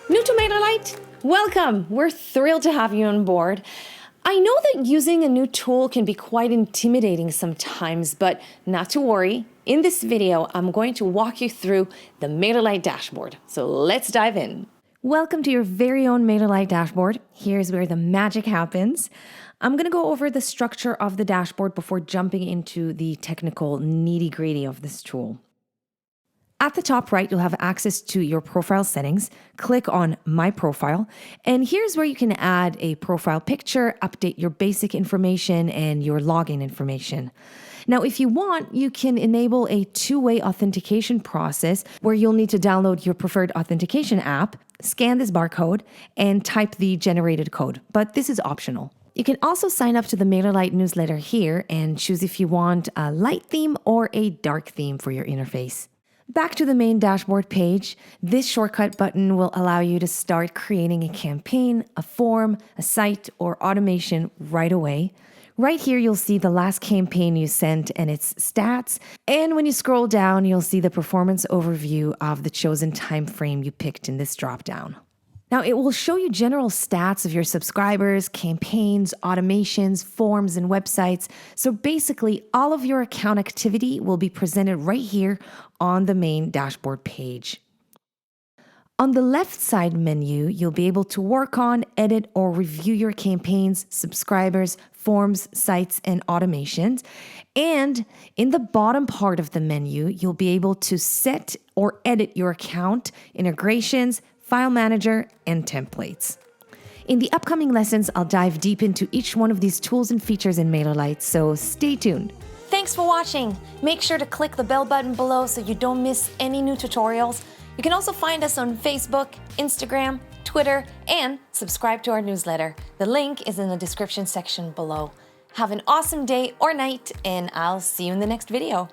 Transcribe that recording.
New to MailerLite? Welcome! We're thrilled to have you on board. I know that using a new tool can be quite intimidating sometimes, but not to worry. In this video, I'm going to walk you through the MailerLite dashboard. So let's dive in. Welcome to your very own MailerLite dashboard. Here's where the magic happens. I'm going to go over the structure of the dashboard before jumping into the technical nitty-gritty of this tool. At the top right, you'll have access to your profile settings. Click on My Profile, and here's where you can add a profile picture, update your basic information, and your login information. Now, if you want, you can enable a two-way authentication process where you'll need to download your preferred authentication app, scan this barcode, and type the generated code, but this is optional. You can also sign up to the MailerLite newsletter here and choose if you want a light theme or a dark theme for your interface. Back to the main dashboard page, this shortcut button will allow you to start creating a campaign, a form, a site, or automation right away. Right here, you'll see the last campaign you sent and its stats. And when you scroll down, you'll see the performance overview of the chosen time frame you picked in this dropdown. Now, it will show you general stats of your subscribers, campaigns, automations, forms, and websites. So basically, all of your account activity will be presented right here on the main dashboard page. On the left side menu, you'll be able to work on, edit, or review your campaigns, subscribers, forms, sites, and automations. And in the bottom part of the menu, you'll be able to set or edit your account, integrations, file manager, and templates. In the upcoming lessons, I'll dive deep into each one of these tools and features in MailerLite, so stay tuned. Thanks for watching. Make sure to click the bell button below so you don't miss any new tutorials. You can also find us on Facebook, Instagram, Twitter, and subscribe to our newsletter. The link is in the description section below. Have an awesome day or night, and I'll see you in the next video.